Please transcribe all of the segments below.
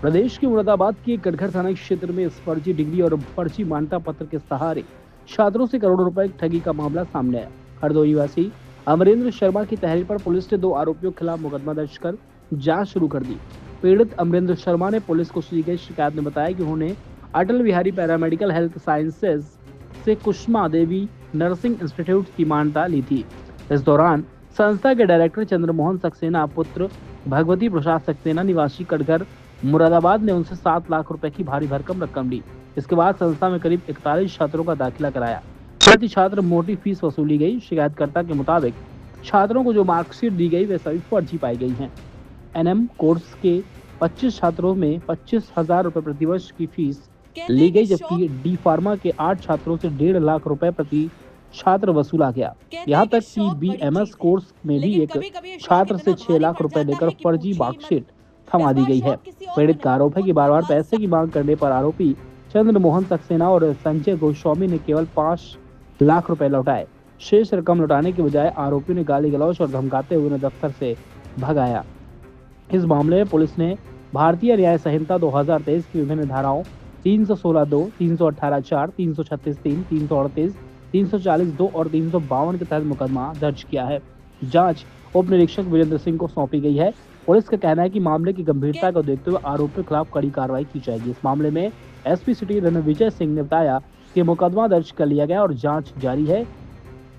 प्रदेश के मुरादाबाद के कटघर थाना क्षेत्र में इस फर्जी डिग्री और फर्जी मान्यता पत्र के सहारे छात्रों से करोड़ों रुपए की ठगी का मामला सामने आया। हरदोई निवासी अमरेंद्र शर्मा की तहरीर पर पुलिस ने 2 आरोपियों के खिलाफ मुकदमा दर्ज कर जांच शुरू कर दी। पीड़ित अमरेंद्र शर्मा ने पुलिस को दी गई शिकायत में बताया कि उन्होंने Atal Bihari paramedical health sciences से कुष्मा देवी नर्सिंग इंस्टीट्यूट की मान्यता ली थी। इस दौरान संस्था के डायरेक्टर चंद्रमोहन सक्सेना पुत्र भगवती प्रसाद सक्सेना निवासी कटघर मुरादाबाद ने उनसे 7 लाख रुपए की भारी भरकम रकम ली। इसके बाद संस्था में करीब 41 छात्रों का दाखिला कराया। प्रति छात्र मोटी फीस वसूली गई। शिकायतकर्ता के मुताबिक छात्रों को जो मार्कशीट दी गई वे सभी फर्जी पाई गई हैं। एनएम कोर्स के 25 छात्रों में 25,000 रुपए प्रतिवर्ष की फीस ली गई, जबकि डी फार्मा के 8 छात्रों से 1.5 लाख रुपए प्रति छात्र वसूला गया। यहाँ तक कि बीएमएस कोर्स में भी एक छात्र से 6 लाख रुपए लेकर फर्जी मार्कशीट थमा दी गई है। पीड़ित का आरोप है कि बार बार पैसे की मांग करने पर आरोपी चंद्रमोहन सक्सेना और संजय गोस्वामी ने केवल 5 लाख रुपए लौटाए। शेष रकम लौटाने के बजाय आरोपियों ने गाली गलौज और धमकाते हुए उन्हें दफ्तर से भगाया। इस मामले में पुलिस ने भारतीय न्याय संहिता 2023 की विभिन्न धाराओं 316(2), 318(4), 336(3), 338, 340(2) और 352 के तहत मुकदमा दर्ज किया है। जांच उप निरीक्षक वीरेंद्र सिंह को सौंपी गई है। पुलिस का कहना है कि मामले की गंभीरता को देखते हुए आरोपियों के खिलाफ कड़ी कार्रवाई की जाएगी। इस मामले में एसपी सिटी रणविजय सिंह ने बताया कि मुकदमा दर्ज कर लिया गया और जांच जारी है।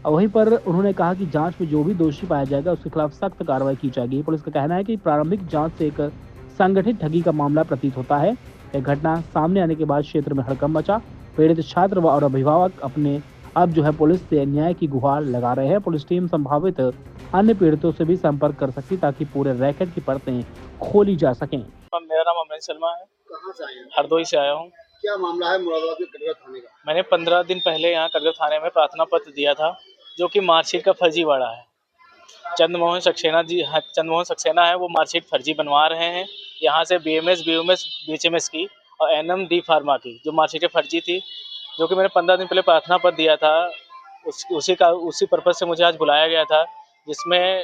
वहीं पर उन्होंने कहा कि जांच में जो भी दोषी पाया जाएगा उसके खिलाफ सख्त कार्रवाई की जाएगी। पुलिस का कहना है कि प्रारंभिक जांच से एक संगठित ठगी का मामला प्रतीत होता है। यह घटना सामने आने के बाद क्षेत्र में हड़कंप मचा। पीड़ित छात्र और अभिभावक अपने अब पुलिस से न्याय की गुहार लगा रहे हैं। पुलिस टीम संभावित अन्य पीड़ितों से भी संपर्क कर सकती ताकि पूरे रैकेट की परतें खोली जा सकें। मेरा नाम अमरेंद्र शर्मा है। कहाँ से आए हैं? हरदोई से आया हूँ। क्या मामला है मुरादाबाद के कटघर थाने का? मैंने 15 दिन पहले यहाँ कटघर थाने में प्रार्थना पत्र दिया था, जो कि मार्कशीट का फर्जीवाड़ा है। चंद्रमोहन सक्सेना है, वो मार्कशीट फर्जी बनवा रहे हैं। यहाँ से बीएमएस, बीएचएमएस की और एनएम डी फार्मा की जो मार्कशीटें फर्जी थी, जो कि मैंने 15 दिन पहले प्रार्थना पत्र दिया था। उसी पर्पज़ से मुझे आज बुलाया गया था, जिसमें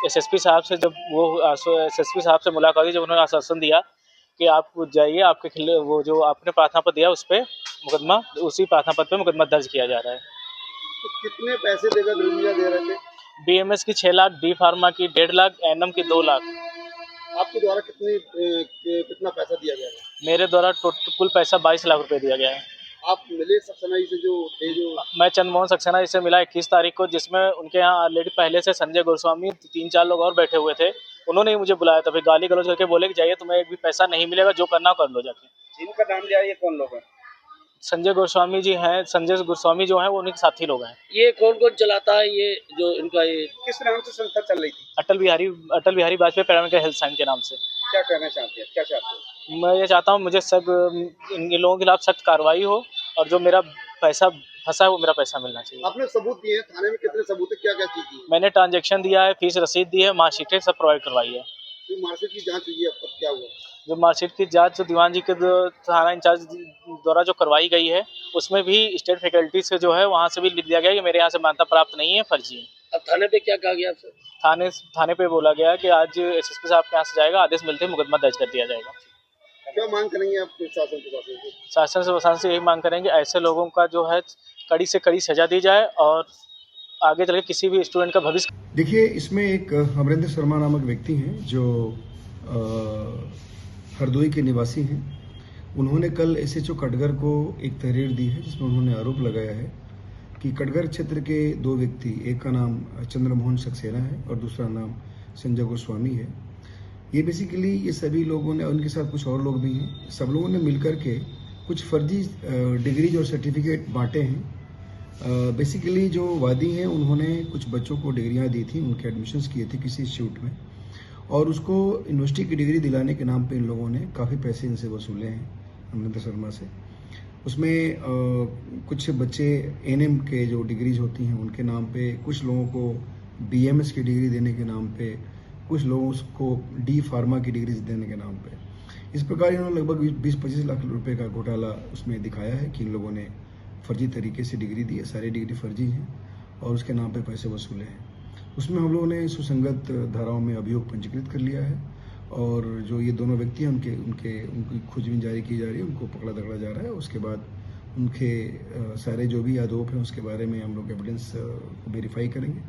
एसएसपी साहब से एसएसपी साहब से मुलाकात हुई, जब उन्होंने आश्वासन दिया कि आप जाइए, आपके खिलाफ वो जो आपने प्रार्थना पत्र दिया उस पर मुकदमा, उसी प्रार्थना पत्र पे मुकदमा दर्ज किया जा रहा है। तो कितने पैसे देकर गिरविया दे रहे थे? बीएमएस की 6 लाख, डी फार्मा की 1.5 लाख, एनएम की 2 लाख। आपके द्वारा कितना पैसा दिया गया है? मेरे द्वारा कुल पैसा 22 लाख रुपए दिया गया है। आप मिले सक्सेना से जो मैं चंद्रमोहन सक्सेना से मिला 21 तारीख को, जिसमें उनके यहाँ ऑलरेडी पहले से संजय गोस्वामी 3-4 लोग और बैठे हुए थे। उन्होंने ही मुझे बुलाया था, फिर गाली गलौज करके बोले कि जाइए, तुम्हें एक भी पैसा नहीं मिलेगा, जो करना कर लो जाके। जिनका नाम लिया, ये कौन लोग हैं? संजय गोस्वामी जी हैं। संजय गोस्वामी जो हैं वो उन्हीं के साथी लोग हैं। ये कौन कौन चलाता है? ये जो इनका ये किस नाम से संस्था चल रही थी? Atal Bihari Vajpayee paramedical health science के नाम से। क्या कहना चाहते हैं? क्या चाहते हैं? मैं ये चाहता हूँ मुझे इन लोगों के खिलाफ सख्त कार्रवाई हो और जो मेरा पैसा फंसा है वो मेरा पैसा मिलना चाहिए। आपने सबूत दिए थाने में? कितने सबूत है? क्या क्या चीज दी? मैंने ट्रांजैक्शन दिया है, फीस रसीद दी है, मार्कशीटें सब प्रोवाइड करवाई है। मार्कशीट की जांच हुई है, अब तक क्या हुआ? जो मार्कशीट की जांच जो दीवान जी के थाना इंचार्ज द्वारा जो करवाई गई है, उसमें भी स्टेट फैकल्टी से जो है वहाँ से भी लिख दिया गया कि मेरे यहाँ से मान्यता प्राप्त नहीं है, फर्जी है। अब थाने पे क्या कहा गया आपसे? थाने पे बोला गया कि आज एसएसपी साहब के यहाँ से जाएगा, आदेश मिलते ही मुकदमा दर्ज कर दिया जाएगा। क्या मांग करेंगे आप शासन के पास? शासन से प्रशासन से यही मांग करेंगे, ऐसे लोगों का जो है कड़ी से कड़ी सजा दी जाए और आगे चल के किसी भी स्टूडेंट का भविष्य। देखिए, इसमें एक अमरेंद्र शर्मा नामक व्यक्ति हैं जो हरदोई के निवासी हैं। उन्होंने कल एसएचओ कटघर को एक तहरीर दी है, जिसमें उन्होंने आरोप लगाया है कि कटघर क्षेत्र के 2 व्यक्ति, एक का नाम चंद्रमोहन सक्सेना है और दूसरा नाम संजय गोस्वामी है। ये बेसिकली ये सभी लोगों ने, उनके साथ कुछ और लोग भी हैं, सब लोगों ने मिलकर के कुछ फर्जी डिग्रीज और सर्टिफिकेट बांटे हैं। बेसिकली जो वादी हैं उन्होंने कुछ बच्चों को डिग्रियां दी थी, उनके एडमिशन्स किए थे किसी इंस्टीट्यूट में, और उसको यूनिवर्सिटी की डिग्री दिलाने के नाम पे इन लोगों ने काफ़ी पैसे इनसे वसूले हैं अमरेंद्र शर्मा से। उसमें कुछ बच्चे एनएम के जो डिग्रीज होती हैं उनके नाम पे, कुछ लोगों को बीएमएस की डिग्री देने के नाम पे, कुछ लोगों को डी फार्मा की डिग्री देने के नाम पे। इस प्रकार इन्होंने लगभग 20-25 लाख रुपए का घोटाला उसमें दिखाया है कि इन लोगों ने फर्जी तरीके से डिग्री दी है, सारी डिग्री फर्जी हैं और उसके नाम पे पैसे वसूले हैं। उसमें हम लोगों ने सुसंगत धाराओं में अभियोग पंजीकृत कर लिया है और जो ये दोनों व्यक्ति हैं उनकी खोजबीन जारी की जा रही है, उनको पकड़ा दकड़ा जा रहा है। उसके बाद उनके सारे जो भी आरोप हैं उसके बारे में हम लोग एविडेंस को वेरीफाई करेंगे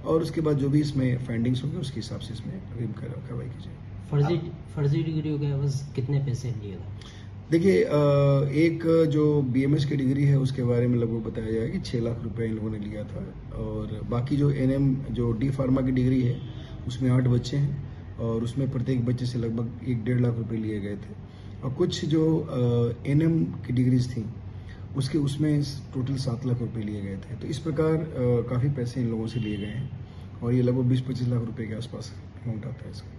और उसके बाद जो भी इसमें फाइंडिंग्स होंगे उसके हिसाब से इसमें अग्रिम कार्रवाई की जाएगी। फर्जी डिग्री के एवज कितने पैसे लिए गए? देखिए, एक जो BMS की डिग्री है उसके बारे में लगभग बताया जाएगा कि 6 लाख रुपए इन लोगों ने लिया था और बाकी जो NM जो D फार्मा की डिग्री है उसमें 8 बच्चे हैं और उसमें प्रत्येक बच्चे से लगभग 1-1.5 लाख रुपए लिए गए थे और कुछ जो NM की डिग्रीज थी उसमें टोटल 7 लाख रुपए लिए गए थे। तो इस प्रकार काफ़ी पैसे इन लोगों से लिए गए हैं और ये लगभग 20-25 लाख रुपए के आसपास अमाउंट आता है इसका।